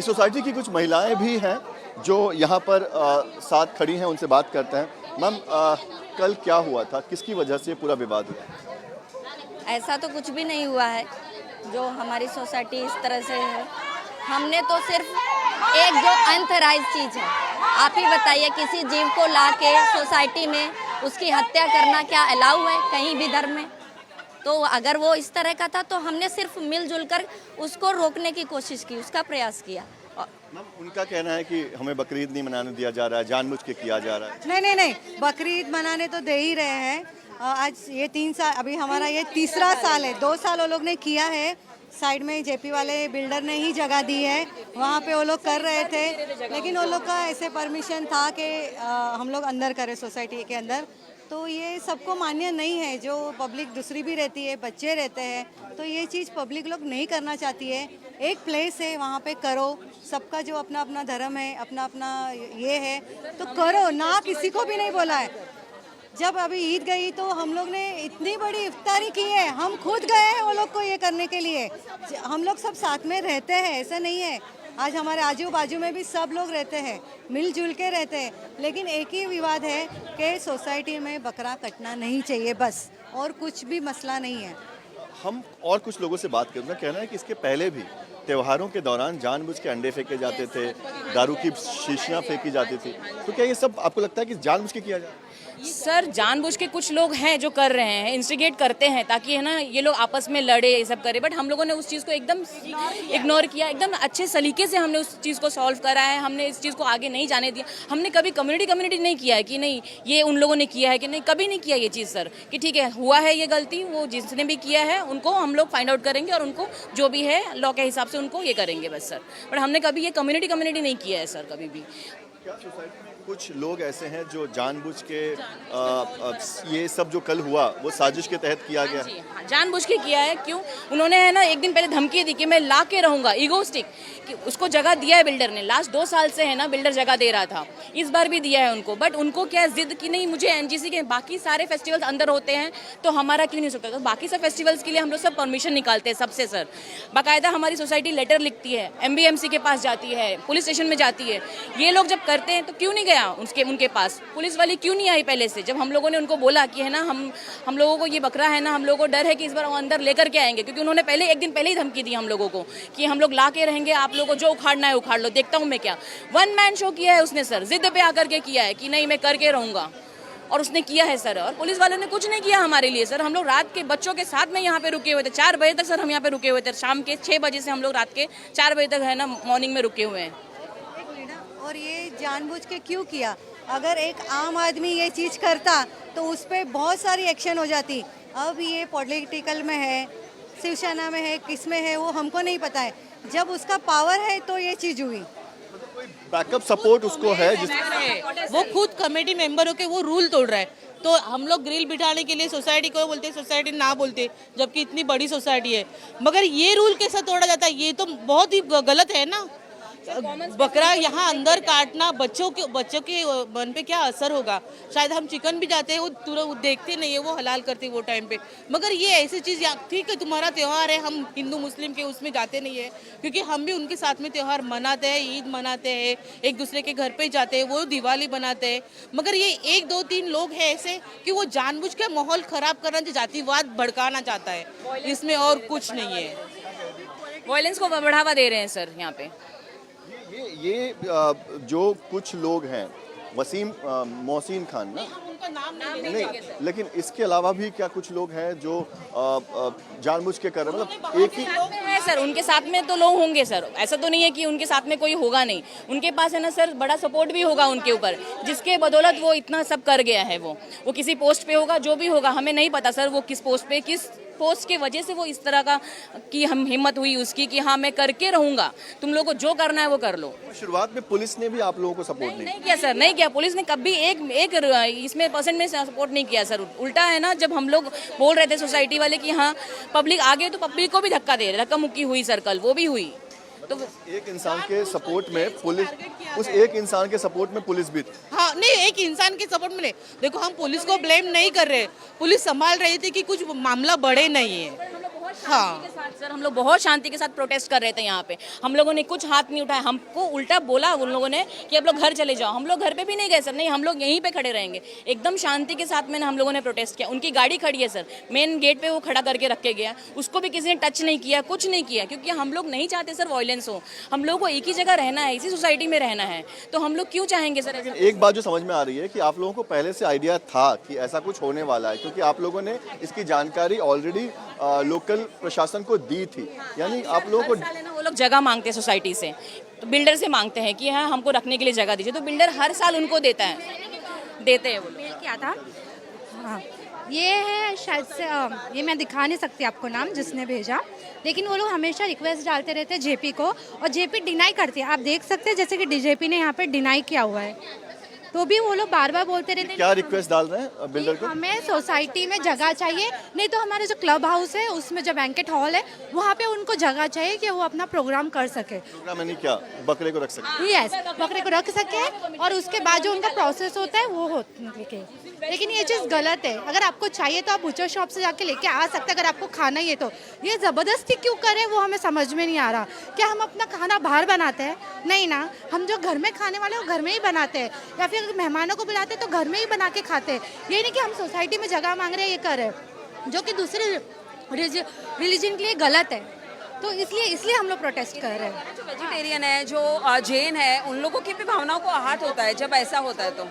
इस सोसाइटी की कुछ महिलाएं भी हैं जो यहाँ पर साथ खड़ी हैं, उनसे बात करते हैं। मैम, कल क्या हुआ था, किसकी वजह से पूरा विवाद हुआ? ऐसा तो कुछ भी नहीं हुआ है जो हमारी सोसाइटी इस तरह से है। हमने तो सिर्फ एक जो अनथराइज चीज़ है, आप ही बताइए, किसी जीव को ला के सोसाइटी में उसकी हत्या करना क्या अलाउ है कहीं भी धर्म में? तो अगर वो इस तरह का था तो हमने सिर्फ मिलजुल कर उसको रोकने की कोशिश की, उसका प्रयास किया। मैम, उनका कहना है कि हमें बकरीद नहीं मनाने दिया जा रहा है, जानबूझ के किया जा रहा है। नहीं, बकरीद मनाने तो दे ही रहे हैं। आज ये 3 साल, अभी हमारा ये तीसरा साल है। 2 साल वो लोग ने किया है, साइड में जेपी वाले बिल्डर ने ही जगह दी है, वहाँ पे वो लोग कर रहे थे, लेकिन वो लोग का ऐसे परमिशन था कि हम लोग अंदर करें सोसाइटी के अंदर। तो ये सबको मान्य नहीं है, जो पब्लिक दूसरी भी रहती है, बच्चे रहते हैं, तो ये चीज़ पब्लिक लोग नहीं करना चाहती है। एक प्लेस है, वहाँ पे करो, सबका जो अपना अपना धर्म है, अपना अपना ये है, तो करो ना, किसी को भी नहीं बोला है। जब अभी ईद गई तो हम लोग ने इतनी बड़ी इफ्तारी की है, हम खुद गए हैं वो लोग को ये करने के लिए। हम लोग सब साथ में रहते हैं, ऐसा नहीं है। आज हमारे आजू बाजू में भी सब लोग रहते हैं, मिलजुल के रहते हैं, लेकिन एक ही विवाद है कि सोसाइटी में बकरा कटना नहीं चाहिए, बस, और कुछ भी मसला नहीं है। हम और कुछ लोगों से बात करें, कहना है कि इसके पहले भी त्योहारों के दौरान जानबूझ के अंडे फेंके जाते थे, दारू की शीशियाँ फेंकी जाती थी, तो क्या ये सब आपको लगता है कि जानबूझ के किया जाए? सर, जानबूझ के कुछ लोग हैं जो कर रहे हैं, इंस्टिगेट करते हैं ताकि है ना ये लोग आपस में लड़े, ये सब करे, बट हम लोगों ने उस चीज़ को एकदम इग्नोर किया। एकदम अच्छे सलीके से हमने उस चीज़ को सॉल्व करा है, हमने इस चीज़ को आगे नहीं जाने दिया। हमने कभी कम्युनिटी नहीं किया है कि नहीं ये उन लोगों ने किया है कि नहीं, कभी नहीं किया ये चीज़ सर, कि ठीक है हुआ है ये गलती, वो जिसने भी किया है उनको हम लोग फाइंड आउट करेंगे और उनको जो भी है लॉ के हिसाब से उनको ये करेंगे बस सर। बट हमने कभी ये कम्युनिटी नहीं किया है सर, कभी भी। क्या सोसाइटी में कुछ लोग ऐसे हैं जो जानबूझ के ये सब जो कल हुआ वो साजिश के तहत किया गया है? हाँ, जानबूझ के किया है। क्यों? उन्होंने है ना एक दिन पहले धमकी दी कि मैं ला के रहूंगा, ईगोस्टिक, कि उसको जगह दिया है बिल्डर ने। लास्ट 2 साल से है ना बिल्डर जगह दे रहा था, इस बार भी दिया है उनको, बट उनको क्या जिद की नहीं, मुझे एनजीसी के बाकी सारे फेस्टिवल्स अंदर होते हैं तो हमारा क्यों नहीं हो सकता? तो बाकी सब फेस्टिवल्स के लिए हम लोग सब परमिशन निकालते हैं सबसे सर। बाकायदा हमारी सोसाइटी लेटर लिखती है, MBMC के पास जाती है, पुलिस स्टेशन में जाती है। ये लोग जब करते हैं तो क्यों नहीं गया उनके पास? पुलिस वाली क्यों नहीं आई पहले से? जब हम लोगों ने उनको बोला कि है ना हम लोगों को ये बकरा है ना, हम लोगों को डर है कि इस बार वो अंदर लेकर के आएंगे, क्योंकि उन्होंने पहले एक दिन पहले ही धमकी दी हम लोगों को कि हम लोग ला के रहेंगे, आप लोगों को जो उखाड़ना है उखाड़ लो, देखता हूँ मैं क्या। 1 मैन शो किया है उसने सर, जिद पे आकर के किया है कि नहीं मैं करके रहूंगा, और उसने किया है सर। और पुलिस वालों ने कुछ नहीं किया हमारे लिए सर। हम लोग रात के बच्चों के साथ में यहाँ पे रुके हुए थे, 4 बजे तक सर हम यहाँ पे रुके हुए थे। शाम के 6 बजे से हम लोग रात के 4 बजे तक है ना मॉर्निंग में रुके हुए हैं। और ये जानबूझ के क्यों किया? अगर एक आम आदमी ये चीज़ करता तो उस पर बहुत सारी एक्शन हो जाती। अब ये पॉलिटिकल में है, शिवसेना में है, किस में है वो हमको नहीं पता है। जब उसका पावर है तो ये चीज़ हुई। बैकअप सपोर्ट उसको है वो खुद कमेटी मेंबर होके वो रूल तोड़ रहा है, तो हम लोग ग्रिल बिठाने के लिए सोसाइटी को बोलते हैं, सोसाइटी ना बोलते, जबकि इतनी बड़ी सोसाइटी है, मगर ये रूल कैसा तोड़ा जाता है? ये तो बहुत ही गलत है ना। बकरा यहाँ अंदर काटना बच्चों के मन पे क्या असर होगा? शायद हम चिकन भी जाते हैं, वो तुरंत देखते नहीं है, वो हलाल करते वो टाइम पे, मगर ये ऐसी चीज़, ठीक है तुम्हारा त्यौहार है, हम हिंदू मुस्लिम के उसमें जाते नहीं है, क्योंकि हम भी उनके साथ में त्यौहार मनाते हैं, ईद मनाते हैं, एक दूसरे के घर पे जाते हैं, वो दिवाली बनाते हैं, मगर ये 1 2 3 लोग हैं ऐसे कि वो जानबूझ के माहौल खराब करना, जातिवाद भड़काना चाहता है, इसमें और कुछ नहीं है। वायलेंस को बढ़ावा दे रहे हैं सर यहाँ पे। ये जो कुछ लोग हैं, वसीम मोहसिन खान ना, उनका नाम नहीं, लेकिन इसके अलावा भी क्या कुछ लोग हैं जो जानबूझ के कर रहे हैं? मतलब एक ही है सर, उनके साथ में तो लोग होंगे सर, ऐसा तो नहीं है कि उनके साथ में कोई होगा नहीं। उनके पास है ना सर बड़ा सपोर्ट भी होगा उनके ऊपर, जिसके बदौलत वो इतना सब कर गया है। वो किसी पोस्ट पे होगा, जो भी होगा हमें नहीं पता सर, वो किस पोस्ट के वजह से वो इस तरह का कि हम हिम्मत हुई उसकी कि हाँ मैं करके रहूंगा, तुम लोगों को जो करना है वो कर लो। शुरुआत में पुलिस ने भी आप लोगों को सपोर्ट नहीं किया सर, नहीं किया। पुलिस ने कभी एक इसमें परसेंट में सपोर्ट नहीं किया सर। उल्टा है ना, जब हम लोग बोल रहे थे सोसाइटी वाले कि हाँ पब्लिक आगे, तो पब्लिक को भी धक्का दे रहे, धक्का मुक्की हुई सर कल, वो भी हुई। तो एक इंसान के सपोर्ट में पुलिस, उस एक इंसान के सपोर्ट में पुलिस भी थी। हाँ, नहीं, एक इंसान के सपोर्ट में नहीं। देखो हम पुलिस को ब्लेम नहीं कर रहे, पुलिस संभाल रही थी कि कुछ मामला बढ़े नहीं है। हाँ, सर हम लोग बहुत शांति के साथ प्रोटेस्ट कर रहे थे यहाँ पे, हम लोगों ने कुछ हाथ नहीं उठाया, हमको उल्टा बोला उन लोगों ने कि अब लोग घर चले जाओ। हम लोग घर पे भी नहीं गए सर, नहीं हम लोग यहीं पे खड़े रहेंगे। एकदम शांति के साथ में हम लोगों ने प्रोटेस्ट किया। उनकी गाड़ी खड़ी है सर, मेन गेट पे वो खड़ा करके रख के गया, उसको भी किसी ने टच नहीं किया, कुछ नहीं किया, क्योंकि हम लोग नहीं चाहते सर वायलेंस हो। हम लोग को एक ही जगह रहना है, इसी सोसाइटी में रहना है, तो हम लोग क्यों चाहेंगे सर ऐसा? एक बात जो समझ में आ रही है कि आप लोगों को पहले से आइडिया था कि ऐसा कुछ होने वाला है, क्योंकि आप लोगों ने इसकी जानकारी ऑलरेडी लोकल प्रशासन को दी थी। यानी आप लोगों को साल है ना वो लोग जगह मांगते हैं सोसाइटी से, तो बिल्डर से मांगते हैं कि हाँ हमको रखने के लिए जगह दीजिए, तो बिल्डर हर साल उनको देते हैं वो लोग। मेल किया था। हाँ, ये है शायद से ये मैं दिखा नहीं सकती आपको नाम जिसने भेजा, लेकिन वो लोग हमेशा रिक्वेस्ट डालते रहते हैं जेपी को, और जेपी डिनाई करती है। आप देख सकते हैं जैसे कि डीजेपी ने यहाँ पे डिनाई किया हुआ है, तो भी वो लोग बार बार बोलते रहते हैं क्या रिक्वेस्ट डाल रहे हैं बिल्डर को? हमें सोसाइटी में जगह चाहिए, नहीं तो हमारे जो क्लब हाउस है उसमें जो बैंकेट हॉल है वहाँ पे उनको जगह चाहिए कि वो अपना प्रोग्राम कर सके। प्रोग्राम यानी क्या, बकरे को रख सकते? यस, बकरे को रख सके, और उसके बाद जो उनका प्रोसेस होता है वो हो के। लेकिन ये चीज़ गलत है। अगर आपको चाहिए तो आप बुचर शॉप से जाके लेके आ सकते हैं, अगर आपको खाना ही है तो। ये ज़बरदस्ती क्यों करें वो हमें समझ में नहीं आ रहा। क्या हम अपना खाना बाहर बनाते हैं? नहीं ना, हम जो घर में खाने वाले वो घर में ही बनाते हैं, या फिर अगर मेहमानों को बुलाते हैं तो घर में ही बना के खाते हैं। ये नहीं कि हम सोसाइटी में जगह मांग रहे हैं, ये कर रहे हैं, जो कि दूसरे रिलीजन के लिए गलत है। तो इसलिए हम लोग प्रोटेस्ट कर रहे हैं। जो वेजिटेरियन है, जो जैन है, उन लोगों की भी भावनाओं को आहत होता है जब ऐसा होता है। तो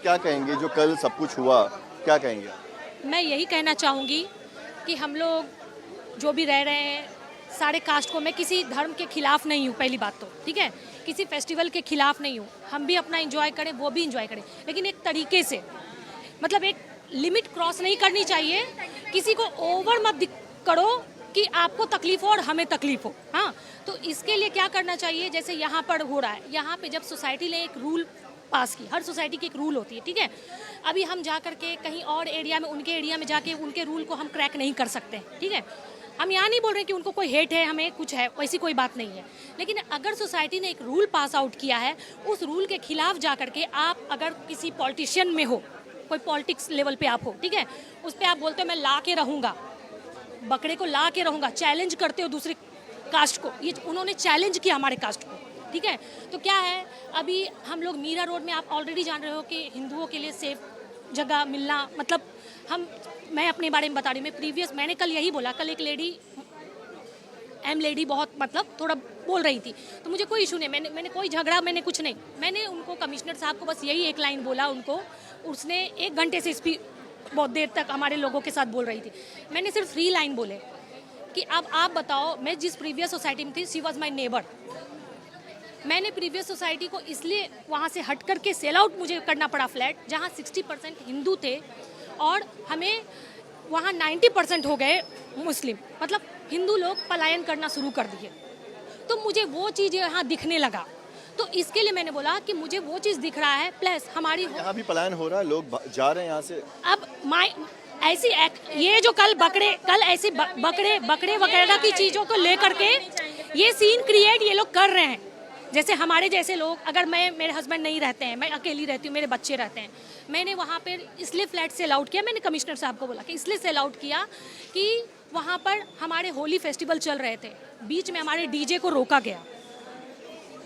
क्या कहेंगे जो कल सब कुछ हुआ, क्या कहेंगे? मैं यही कहना चाहूँगी कि हम लोग जो भी रह रहे हैं सारे कास्ट को, मैं किसी धर्म के खिलाफ नहीं हूँ, पहली बात तो ठीक है, किसी फेस्टिवल के खिलाफ नहीं हूँ। हम भी अपना एंजॉय करें, वो भी एंजॉय करें, लेकिन एक तरीके से, मतलब एक लिमिट क्रॉस नहीं करनी चाहिए। किसी को ओवर मत करो कि आपको तकलीफ हो और हमें तकलीफ हो। हाँ, तो इसके लिए क्या करना चाहिए, जैसे यहाँ पर हो रहा है, यहाँ पे जब सोसाइटी ने एक रूल पास की, हर सोसाइटी की एक रूल होती है, ठीक है। अभी हम जा करके कहीं और एरिया में, उनके एरिया में जाके उनके रूल को हम क्रैक नहीं कर सकते, ठीक है। हम यहाँ नहीं बोल रहे कि उनको कोई हेट है, हमें कुछ है, वैसी कोई बात नहीं है। लेकिन अगर सोसाइटी ने एक रूल पास आउट किया है, उस रूल के खिलाफ जा करके आप अगर किसी पॉलिटिशियन में हो, कोई पॉलिटिक्स लेवल पे आप हो, ठीक है, उस पर आप बोलते हो मैं ला के रहूँगा, बकरे को ला के रहूँगा, चैलेंज करते हो दूसरे कास्ट को। ये उन्होंने चैलेंज किया हमारे कास्ट को, ठीक है। तो क्या है, अभी हम लोग मीरा रोड में, आप ऑलरेडी जान रहे हो कि हिंदुओं के लिए सेफ जगह मिलना, मतलब मैं अपने बारे में बता रही हूँ, मैंने कल यही बोला, कल एक लेडी बहुत मतलब थोड़ा बोल रही थी, तो मुझे कोई इशू नहीं, मैंने कोई झगड़ा, मैंने कुछ नहीं, मैंने उनको कमिश्नर साहब को बस यही एक लाइन बोला उनको, उसने 1 घंटे से बहुत देर तक हमारे लोगों के साथ बोल रही थी, मैंने सिर्फ 3 लाइन बोले कि अब आप बताओ, मैं जिस प्रीवियस सोसाइटी में थी, शी वॉज माई नेबर, मैंने प्रीवियस सोसाइटी को इसलिए वहाँ से हट करके सेल आउट मुझे करना पड़ा फ्लैट, जहाँ 60% हिंदू थे और हमें वहाँ 90% हो गए मुस्लिम, मतलब हिंदू लोग पलायन करना शुरू कर दिए। तो मुझे वो चीज़ यहाँ दिखने लगा, तो इसके लिए मैंने बोला कि मुझे वो चीज़ दिख रहा है, प्लस हमारी यहाँ भी पलायन हो रहा है, लोग जा रहे हैं यहाँ से। अब ऐसी ये जो कल ऐसी बकरे वगैरह की चीज़ों को लेकर के ये सीन क्रिएट ये लोग कर रहे हैं। जैसे हमारे जैसे लोग, अगर मेरे हस्बैंड नहीं रहते हैं, मैं अकेली रहती हूँ, मेरे बच्चे रहते हैं, मैंने वहाँ पर इसलिए फ्लैट सेल आउट किया, मैंने कमिश्नर साहब को बोला कि इसलिए सेल आउट किया कि वहाँ पर हमारे होली फेस्टिवल चल रहे थे, बीच में हमारे डीजे को रोका गया,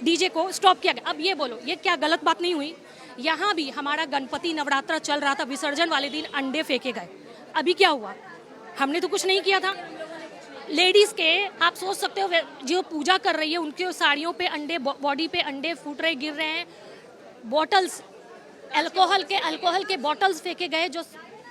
डीजे को स्टॉप किया गया। अब ये बोलो, ये क्या गलत बात नहीं हुई? यहाँ भी हमारा गणपति नवरात्रा चल रहा था, विसर्जन वाले दिन अंडे फेंके गए, अभी क्या हुआ? हमने तो कुछ नहीं किया था। लेडीज़ के, आप सोच सकते हो, जो पूजा कर रही है उनके साड़ियों पे अंडे, बॉडी पे अंडे फूट रहे, गिर रहे हैं, बॉटल्स अल्कोहल के बॉटल्स फेंके गए जो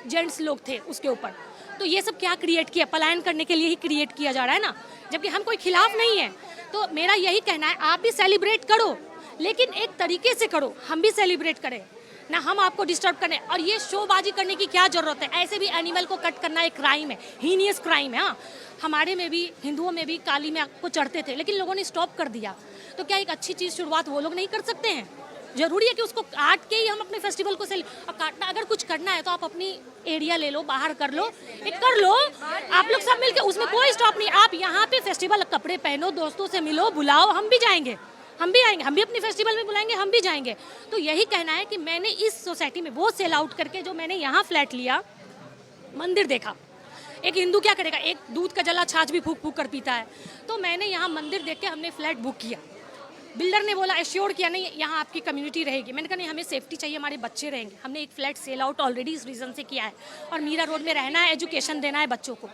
जेंट्स लोग थे उसके ऊपर। तो ये सब क्या क्रिएट किया? पलायन करने के लिए ही क्रिएट किया जा रहा है ना, जबकि हम कोई खिलाफ नहीं है। तो मेरा यही कहना है, आप भी सेलिब्रेट करो, लेकिन एक तरीके से करो, हम भी सेलिब्रेट करें ना, हम आपको डिस्टर्ब करें। और ये शोबाजी करने की क्या जरूरत है? ऐसे भी एनिमल को कट करना एक क्राइम है, हीनियस क्राइम है। हाँ, हमारे में भी, हिंदुओं में भी काली में आपको चढ़ते थे, लेकिन लोगों ने स्टॉप कर दिया। तो क्या एक अच्छी चीज़ शुरुआत वो लोग नहीं कर सकते हैं? जरूरी है कि उसको काट के ही हम अपने फेस्टिवल को काटना, अगर कुछ करना है तो आप अपनी एरिया ले लो, बाहर कर लो, एक कर लो, आप लोग सब मिलके, उसमें कोई स्टॉप नहीं। आप यहाँ पे फेस्टिवल कपड़े पहनो, दोस्तों से मिलो, बुलाओ, हम भी जाएंगे, हम भी आएंगे, हम भी अपने फेस्टिवल में बुलाएंगे, हम भी जाएंगे। तो यही कहना है कि मैंने इस सोसाइटी में वो सेल आउट करके, जो मैंने यहाँ फ्लैट लिया, मंदिर देखा, एक हिंदू क्या करेगा, एक दूध का जला छाछ भी फूक फूक कर पीता है। तो मैंने यहाँ मंदिर देख के हमने फ्लैट बुक किया। बिल्डर ने बोला, एश्योर किया, नहीं यहाँ आपकी कम्युनिटी रहेगी। मैंने कहा नहीं, हमें सेफ्टी चाहिए, हमारे बच्चे रहेंगे। हमने एक फ्लैट सेल आउट ऑलरेडी इस रीज़न से किया है, और मीरा रोड में रहना है, एजुकेशन देना है बच्चों को,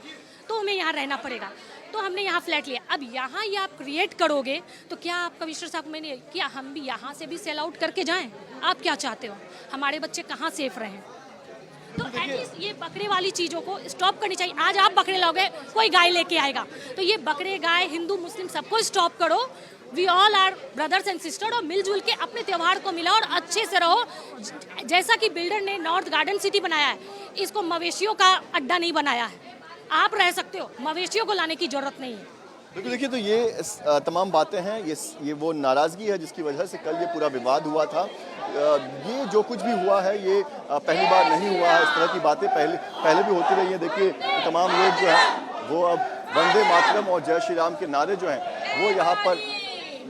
तो हमें यहाँ रहना पड़ेगा। तो हमने यहाँ फ्लैट लिया। अब यहाँ ये आप क्रिएट करोगे तो क्या आप कमिश्नर साहब, मैंने क्या हम भी यहाँ से भी सेल आउट करके जाएं? आप क्या चाहते हो, हमारे बच्चे कहाँ सेफ रहें? तो एटलीस्ट ये बकरे वाली चीज़ों को स्टॉप करनी चाहिए। आज आप बकरे लाओगे, कोई गाय लेके आएगा, तो ये बकरे गाय हिंदू मुस्लिम सबको स्टॉप करो। We all are brothers and sister, और मिलजुल के अपने त्यौहार को मिलाओ और अच्छे से रहो। जैसा कि बिल्डर ने नॉर्थ गार्डन सिटी बनाया है, इसको मवेशियों का अड्डा नहीं बनाया है। आप रह सकते हो, मवेशियों को लाने की जरूरत नहीं है। बिल्कुल, देखिए तो ये तमाम बातें हैं, ये वो नाराज़गी है जिसकी वजह से कल ये पूरा विवाद हुआ था। ये जो कुछ भी हुआ है ये पहली बार नहीं हुआ है, इस तरह की बातें पहले भी होती रही हैं। देखिए तमाम लोग जो हैं वो अब वंदे मातरम और जय श्री राम के नारे जो हैं वो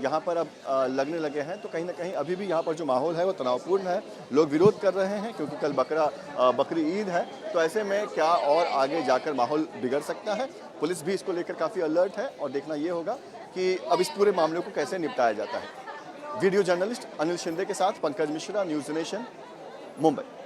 यहाँ पर अब लगने लगे हैं। तो कहीं ना कहीं अभी भी यहाँ पर जो माहौल है वो तनावपूर्ण है, लोग विरोध कर रहे हैं क्योंकि कल बकरी ईद है। तो ऐसे में क्या और आगे जाकर माहौल बिगड़ सकता है। पुलिस भी इसको लेकर काफ़ी अलर्ट है और देखना ये होगा कि अब इस पूरे मामले को कैसे निपटाया जाता है। वीडियो जर्नलिस्ट अनिल शिंदे के साथ पंकज मिश्रा, न्यूज़ नेशन, मुंबई।